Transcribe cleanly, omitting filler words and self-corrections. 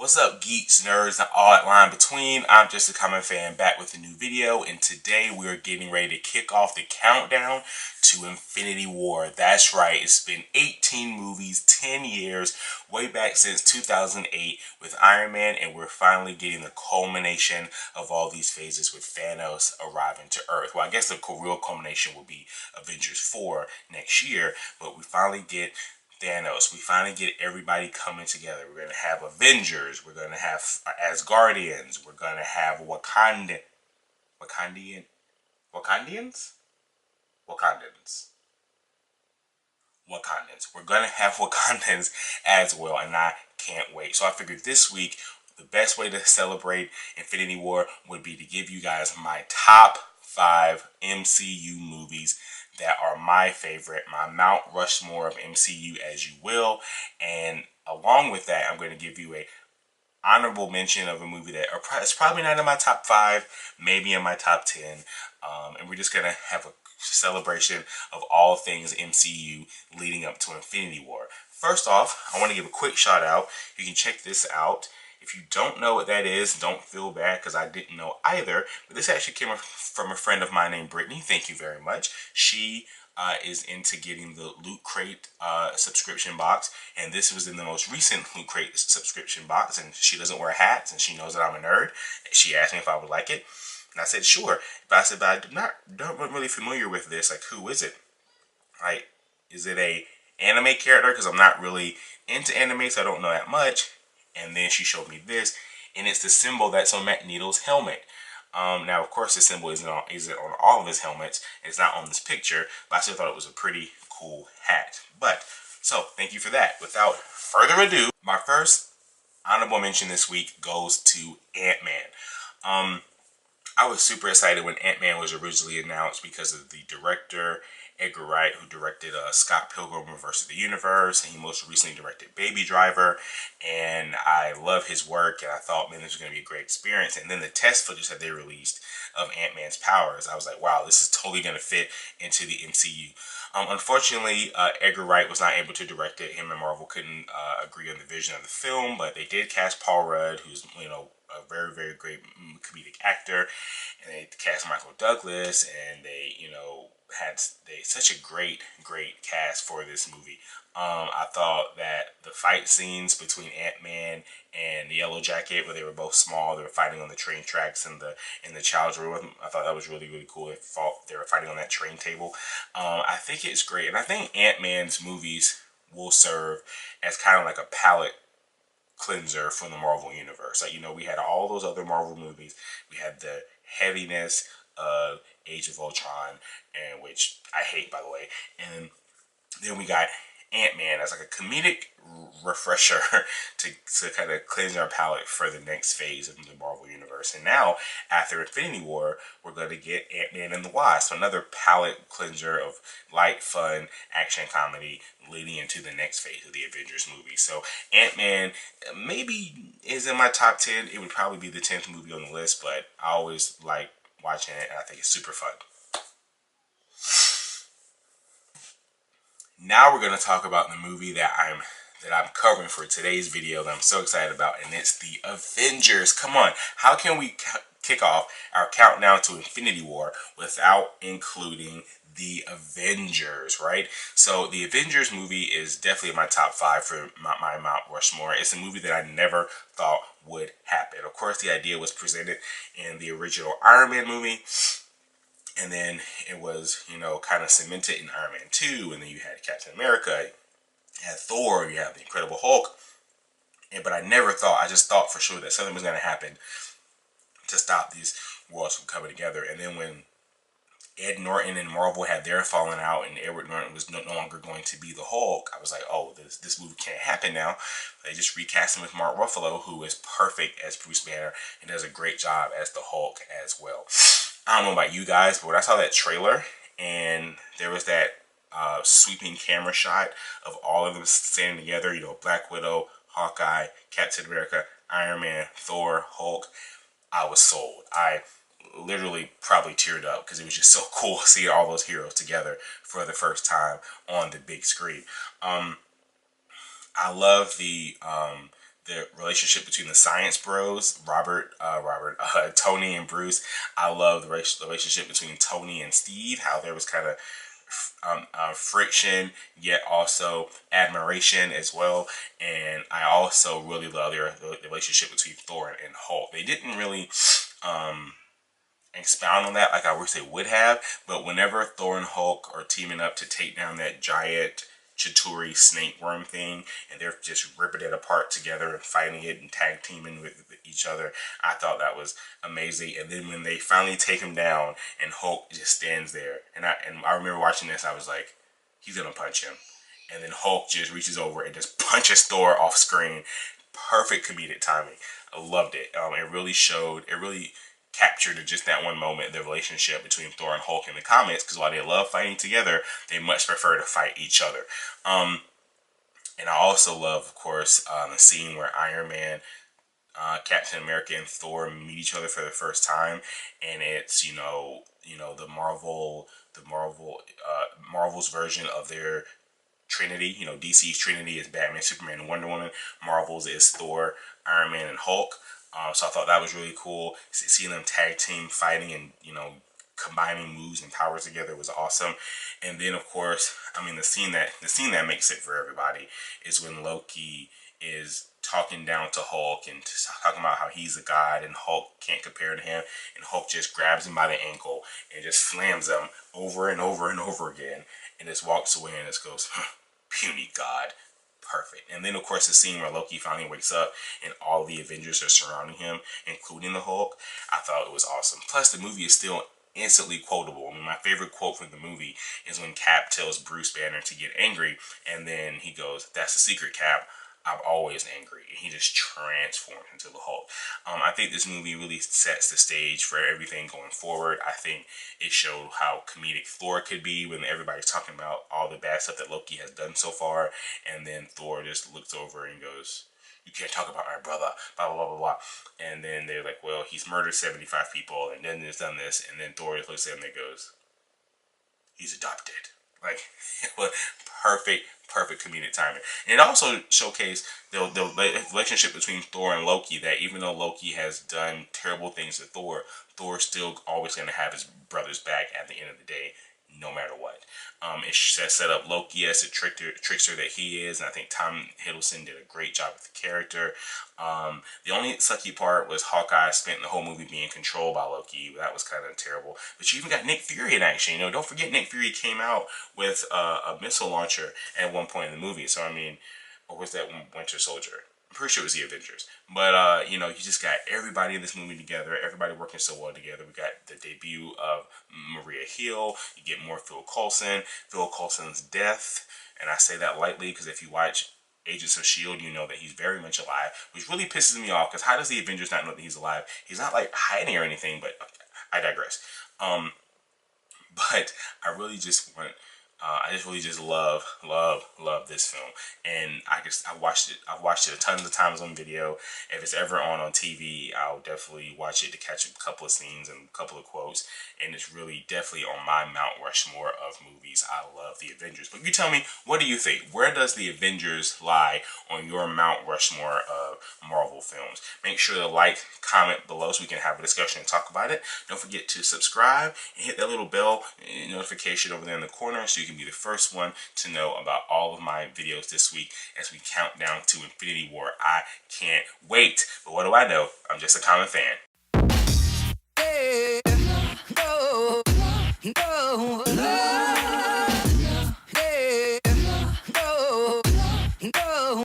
What's up, geeks, nerds, and all that line between? I'm JustACommonFan back with a new video, and today we are getting ready to kick off the countdown to Infinity War. That's right, it's been 18 movies, 10 years, way back since 2008 with Iron Man, and we're finally getting the culmination of all these phases with Thanos arriving to Earth. Well, I guess the real culmination will be Avengers 4 next year, but we finally get Thanos. We finally get everybody coming together. We're going to have Avengers. We're going to have Asgardians. We're going to have Wakandians. We're going to have Wakandans as well, and I can't wait. So I figured this week, the best way to celebrate Infinity War would be to give you guys my top 5 MCU movies that are my favorite, my Mount Rushmore of MCU, as you will. And along with that, I'm going to give you a honorable mention of a movie that is probably not in my top 5, maybe in my top 10. And we're just going to have a celebration of all things MCU leading up to Infinity War. First off, I want to give a quick shout out. You can check this out. If you don't know what that is, don't feel bad because I didn't know either. But this actually came from a friend of mine named Brittany. Thank you very much. She is into getting the Loot Crate subscription box. And this was in the most recent Loot Crate subscription box. And she doesn't wear hats and she knows that I'm a nerd. She asked me if I would like it. And I said, sure. But I said, but I'm not really familiar with this. Like, who is it? Like, is it a anime character? Because I'm not really into anime, so I don't know that much. And then she showed me this, and it's the symbol that's on Magneto's helmet. Now, of course, the symbol isn't on all of his helmets. It's not on this picture, but I still thought it was a pretty cool hat. But, so, thank you for that. Without further ado, my first honorable mention this week goes to Ant-Man. I was super excited when Ant-Man was originally announced because of the director, Edgar Wright, who directed Scott Pilgrim vs. the Universe, and he most recently directed Baby Driver, and I love his work, and I thought, man, this was going to be a great experience. And then the test footage that they released of Ant-Man's powers, I was like, wow, this is totally going to fit into the MCU. Unfortunately, Edgar Wright was not able to direct it. Him and Marvel couldn't agree on the vision of the film, but they did cast Paul Rudd, who's, a very, very great comedic actor, and they cast Michael Douglas, and they, had such a great cast for this movie. I thought that the fight scenes between Ant-Man and the Yellow Jacket, where they were both small, they were fighting on the train tracks in the child's room, I thought that was really, really cool. They were fighting on that train table. I think it's great, and I think Ant-Man's movies will serve as kind of like a palate cleanser from the Marvel universe. Like, we had all those other Marvel movies. We had the heaviness of Age of Ultron, and which I hate, by the way. And then we got Ant-Man as like a comedic refresher to kind of cleanse our palate for the next phase of the Marvel universe. And now, after Infinity War, we're going to get Ant-Man and the Wasp, another palate cleanser of light, fun, action comedy leading into the next phase of the Avengers movie. So Ant-Man maybe is in my top 10. It would probably be the 10th movie on the list, but I always like watching it, and I think it's super fun. Now we're going to talk about the movie that I'm covering for today's video that I'm so excited about, and it's the Avengers. Come on, how can we kick off our countdown to Infinity War without including the Avengers, right? So the Avengers movie is definitely in my top 5 for my Mount Rushmore. It's a movie that I never thought would happen. Of course, the idea was presented in the original Iron Man movie, and then it was, kind of cemented in Iron Man 2, and then you had Captain America, you had Thor, you had the Incredible Hulk, but I just thought for sure that something was going to happen to stop these worlds from coming together. And then when Ed Norton and Marvel had their falling out, and Edward Norton was no longer going to be the Hulk, I was like, oh, this movie can't happen now. They just recast him with Mark Ruffalo, who is perfect as Bruce Banner and does a great job as the Hulk as well. I don't know about you guys, but when I saw that trailer and there was that sweeping camera shot of all of them standing together, Black Widow, Hawkeye, Captain America, Iron Man, Thor, Hulk, I was sold. I literally probably teared up because it was just so cool seeing all those heroes together for the first time on the big screen. I love the the relationship between the Science Bros, Tony and Bruce. I love the relationship between Tony and Steve, how there was kind of friction, yet also admiration as well. And I also really love the relationship between Thor and Hulk. They didn't really expound on that like I wish they would have, but whenever Thor and Hulk are teaming up to take down that giant Chitauri snake worm thing, and they're just ripping it apart together and fighting it and tag teaming with each other, I thought that was amazing. And then when they finally take him down and Hulk just stands there, and I remember watching this, I was like, he's gonna punch him, and then Hulk just reaches over and just punches Thor off screen. Perfect comedic timing. I loved it. It really captured in just that one moment the relationship between Thor and Hulk in the comics, because while they love fighting together, they much prefer to fight each other. And I also love, of course, the scene where Iron Man, Captain America, and Thor meet each other for the first time, and it's the Marvel's version of their Trinity. DC's Trinity is Batman, Superman, and Wonder Woman. Marvel's is Thor, Iron Man, and Hulk. So I thought that was really cool. Seeing them tag team fighting and combining moves and powers together was awesome. And then, of course, the scene that makes it for everybody is when Loki is talking down to Hulk and talking about how he's a god and Hulk can't compare to him, and Hulk just grabs him by the ankle and just slams him over and over and over again, and just walks away and just goes, puny god. Perfect. And then, of course, the scene where Loki finally wakes up and all the Avengers are surrounding him, including the Hulk. I thought it was awesome. Plus, the movie is still instantly quotable. My favorite quote from the movie is when Cap tells Bruce Banner to get angry, and then he goes, "That's the secret, Cap. I'm always angry." And he just transforms into the Hulk. I think this movie really sets the stage for everything going forward. I think it showed how comedic Thor could be when everybody's talking about all the bad stuff that Loki has done so far, and then Thor just looks over and goes, "You can't talk about my brother, blah, blah, blah, blah, blah." And then they're like, "Well, he's murdered 75 people, and then he's done this." And then Thor just looks at him and goes, "He's adopted." Like, it was perfect comedic timing. And it also showcased the relationship between Thor and Loki, that even though Loki has done terrible things to Thor, Thor's still always going to have his brother's back at the end of the day, no matter what. It set up Loki as the trickster that he is, and I think Tom Hiddleston did a great job with the character. The only sucky part was Hawkeye spent the whole movie being controlled by Loki. That was kind of terrible. But you even got Nick Fury in action. Don't forget Nick Fury came out with a missile launcher at one point in the movie. So, or was that Winter Soldier? I'm pretty sure it was the Avengers. But, you just got everybody in this movie together, everybody working so well together. We got the debut of Maria Hill. You get more Phil Coulson's death. And I say that lightly because if you watch Agents of S.H.I.E.L.D., you know that he's very much alive, which really pisses me off, because how does the Avengers not know that he's alive? He's not, hiding or anything, but I digress. But I really just want... I just really love this film, and I've watched it a ton of times on video. If it's ever on TV, I'll definitely watch it to catch a couple of scenes and a couple of quotes, and it's really definitely on my Mount Rushmore of movies. I love the Avengers. But you tell me, what do you think? Where does the Avengers lie on your Mount Rushmore of Marvel films? Make sure to like, comment below so we can have a discussion and talk about it. Don't forget to subscribe and hit that little bell notification over there in the corner so you can be the first one to know about all of my videos this week as we count down to Infinity War. I can't wait. But what do I know? I'm just a common fan.